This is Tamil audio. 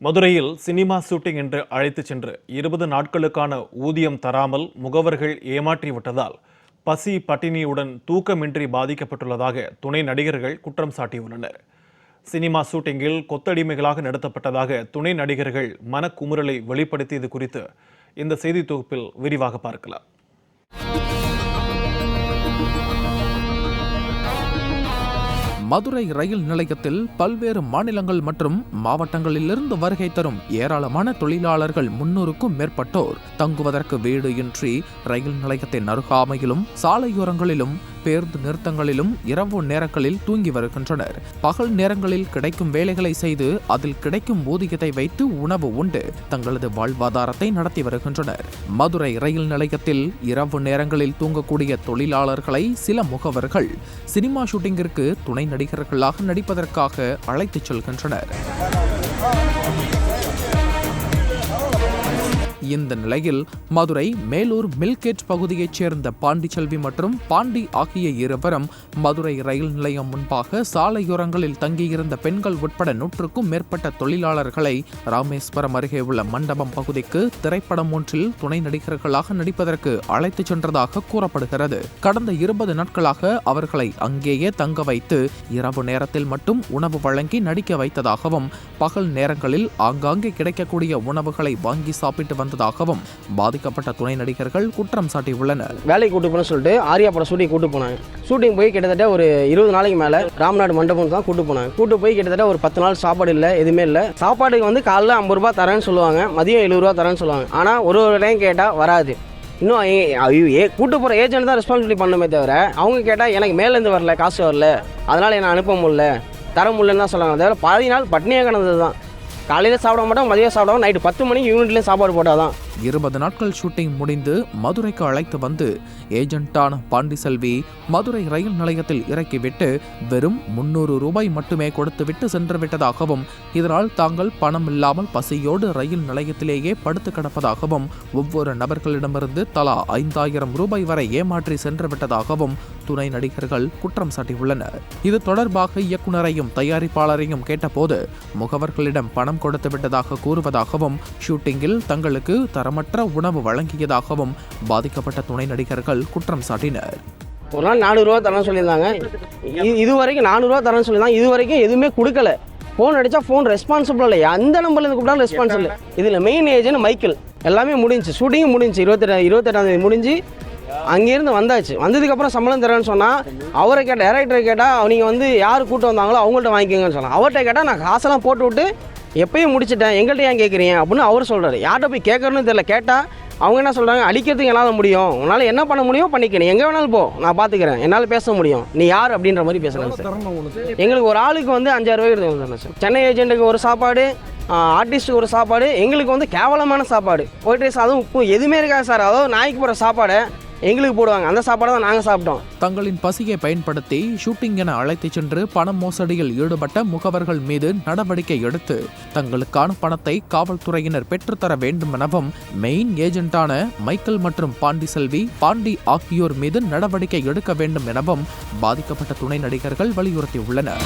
மதுரையில் சினிமா ஷூட்டிங் என்று அழைத்துச் சென்று 20 நாட்களுக்கான ஊதியம் தராமல் முகவர்கள் ஏமாற்றிவிட்டதால் பசி பட்டினியுடன் தூக்கமின்றி பாதிக்கப்பட்டுள்ளதாக துணை நடிகர்கள் குற்றம் சாட்டியுள்ளனர். சினிமா ஷூட்டிங்கில் கொத்தடிமைகளாக நடத்தப்பட்டதாக துணை நடிகர்கள் மனக்குமுறலை வெளிப்படுத்தியது குறித்து இந்த செய்தி தொகுப்பில் விரிவாக பார்க்கலாம். மதுரை ரயில் நிலையத்தில் பல்வேறு மாநிலங்கள் மற்றும் மாவட்டங்களிலிருந்து வருகை தரும் ஏராளமான தொழிலாளர்கள் 300க்கும் மேற்பட்டோர் தங்குவதற்கு வீடு இன்றி ரயில் நிலையத்தின் அருகாமையிலும் சாலையோரங்களிலும் பேருந்து நிறுத்தங்களிலும் இரவு நேரங்களில் தூங்கி வருகின்றனர். பகல் நேரங்களில் கிடைக்கும் வேலைகளை செய்து அதில் கிடைக்கும் ஊதியத்தை வைத்து உணவு உண்டு தங்களது வாழ்வாதாரத்தை நடத்தி வருகின்றனர். மதுரை ரயில் நிலையத்தில் இரவு நேரங்களில் தூங்கக்கூடிய தொழிலாளர்களை சில முகவர்கள் சினிமா ஷூட்டிங்கிற்கு துணை நடிகர்களாக நடிப்பதற்காக அழைத்துச் செல்கின்றனர். இந்த நிலையில் மதுரை மேலூர் மில்கேட் பகுதியைச் சேர்ந்த பாண்டிச்செல்வி மற்றும் பாண்டி ஆகிய இருவரும் மதுரை ரயில் நிலையம் முன்பாக சாலையோரங்களில் தங்கியிருந்த பெண்கள் உட்பட 100க்கும் மேற்பட்ட தொழிலாளர்களை ராமேஸ்வரம் அருகே உள்ள மண்டபம் பகுதிக்கு திரைப்படம் ஒன்றில் துணை நடிகர்களாக நடிப்பதற்கு அழைத்துச் சென்றதாக கூறப்படுகிறது. கடந்த 20 நாட்களாக அவர்களை அங்கேயே தங்க வைத்து இரவு நேரத்தில் மட்டும் உணவு வழங்கி நடிக்க வைத்ததாகவும் பகல் நேரங்களில் ஆங்காங்கே கிடைக்கக்கூடிய உணவுகளை வாங்கி சாப்பிட்டு வந்ததாகவும் பாதிக்கப்பட்ட துணை நடிகர்கள் குற்றம் சாட்டியுள்ளனர். வேலைக்கு கூட்டு போன சொல்லிட்டு ஆரியா படம் ஷூட்டிங் கூட்டு போனாங்க. ஷூட்டிங் போய் கிட்டத்தட்ட ஒரு 20 நாளைக்கு மேலே ராம்நாடு மண்டபம் தான் கூட்டு போனாங்க. கூட்டு போய் கிட்டத்தட்ட ஒரு 10 நாள் சாப்பாடு இல்லை, எதுவுமே இல்லை. சாப்பாடுக்கு வந்து காலைல 50 ரூபா தரேன்னு சொல்லுவாங்க, மதியம் 70 ரூபா தரேன்னு சொல்லுவாங்க. ஆனால் ஒரு டைம் கேட்டால் வராது. இன்னும் கூட்டு போகிற ஏஜென்ட் தான் ரெஸ்பான்சிபிலிட்டி பண்ணுமே தவிர அவங்க கேட்டால் எனக்கு மேலேருந்து வரல, காசு வரல, அதனால் என்னை அனுப்ப முடியல, தர முடியலன்னு தான் சொல்லுவாங்க. தவிர பாதி நாள் பட்னியாக கிடந்தது தான். காலையில் சாப்பிட மாட்டோம், மதியம் சாப்பிடுவோம், நைட்டு 10 மணிக்கு யூனிட்லேயும் சாப்பாடு போட்டால் தான். 20 நாட்கள் ஷூட்டிங் முடிந்து மதுரைக்கு அழைத்து வந்து ஏஜென்ட்டான பாண்டிச்செல்வி மதுரை ரயில் நிலையத்தில் இறக்கிவிட்டு வெறும் 300 ரூபாய் மட்டுமே கொடுத்துவிட்டு சென்று விட்டதாகவும் இதனால் தாங்கள் பணம் இல்லாமல் பசியோடு ரயில் நிலையத்திலேயே படுத்து கிடப்பதாகவும் ஒவ்வொரு நபர்களிடமிருந்து தலா 5000 ரூபாய் வரை ஏமாற்றி சென்று விட்டதாகவும் துணை நடிகர்கள் குற்றம் சாட்டியுள்ளனர். இது தொடர்பாக இயக்குநரையும் தயாரிப்பாளரையும் கேட்டபோது முகவர்களிடம் பணம் கொடுத்து விட்டதாக கூறுவதாகவும் ஷூட்டிங்கில் தங்களுக்கு தரமற்ற உணவு வழங்கியதாகவும் பாதிக்கப்பட்ட துணை நடிகர்கள் குற்றம் சாட்டினர். ஒரு நாள் 400 ரூபா தரேன்னு சொல்லியிருந்தாங்க. இதுவரைக்கும் 400 ரூபா தரேன்னு சொல்லியிருந்தாங்க. இது வரைக்கும் எதுவுமே கொடுக்கல. ஃபோன் அடித்தா ஃபோன் ரெஸ்பான்சிபிள் இல்லை, அந்த நம்பர்லேருந்து கூப்பிட்டாலும் ரெஸ்பான்சிபிள் இல்லை. இதில் மெயின் ஏஜென்ட் மைக்கேல். எல்லாமே முடிஞ்சு, ஷூட்டிங்கும் முடிஞ்சு, 28ஆம் தேதி முடிஞ்சு அங்கேருந்து வந்தாச்சு. வந்ததுக்கப்புறம் சம்பளம் தரேன்னு சொன்னால் அவரை கேட்டால் டேரக்டரை கேட்டால் நீங்கள் வந்து யார் கூட்டு வந்தாங்களோ அவங்கள்ட்ட வாங்கிக்கோங்கன்னு சொன்னாங்க. அவர்கிட்ட கேட்டால் நான் காசெல்லாம் போட்டு விட்டு எப்பயும் முடிச்சிட்டேன், எங்கள்கிட்ட ஏன் கேட்குறீங்க அப்படின்னு அவர் சொல்கிறார். யார்கிட்ட போய் கேட்குறன்னு தெரியல. கேட்டால் அவங்க என்ன சொல்கிறாங்க, அடிக்கிறதுக்கு என்னால் முடியும், உன்னால் என்ன பண்ண முடியும் பண்ணிக்கணும், எங்கே வேணாலும் போ, நான் பார்த்துக்கிறேன், என்னால் பேச முடியும், நீ யார் அப்படின்ற மாதிரி பேசுகிறாங்க சார். எங்களுக்கு ஒரு ஆளுக்கு வந்து 5000 ரூபாய் எடுத்து சார். சென்னை ஏஜென்ட்டுக்கு ஒரு சாப்பாடு, ஆர்டிஸ்ட்டுக்கு ஒரு சாப்பாடு, எங்களுக்கு வந்து கேவலமான சாப்பாடு, ஒயிட் ரைஸ், அதுவும் உப்பு எதுவுமே இருக்காது சார். அதாவது நாய்க்கு போகிற சாப்பாடை எங்களுக்கு போடுவாங்க, அந்த சாப்பாடை தான் நாங்கள் சாப்பிட்டோம். தங்களின் பசியை பயன்படுத்தி ஷூட்டிங் என அழைத்துச் சென்று பண மோசடியில் ஈடுபட்ட முகவர்கள் மீது நடவடிக்கை எடுத்து தங்களுக்கான பணத்தை காவல்துறையினர் பெற்றுத்தர வேண்டும் எனவும் மெயின் ஏஜென்ட்டான மைக்கேல் மற்றும் பாண்டிச்செல்வி, பாண்டி ஆகியோர் மீது நடவடிக்கை எடுக்க வேண்டும் எனவும் பாதிக்கப்பட்ட துணை நடிகர்கள் வலியுறுத்தியுள்ளனர்.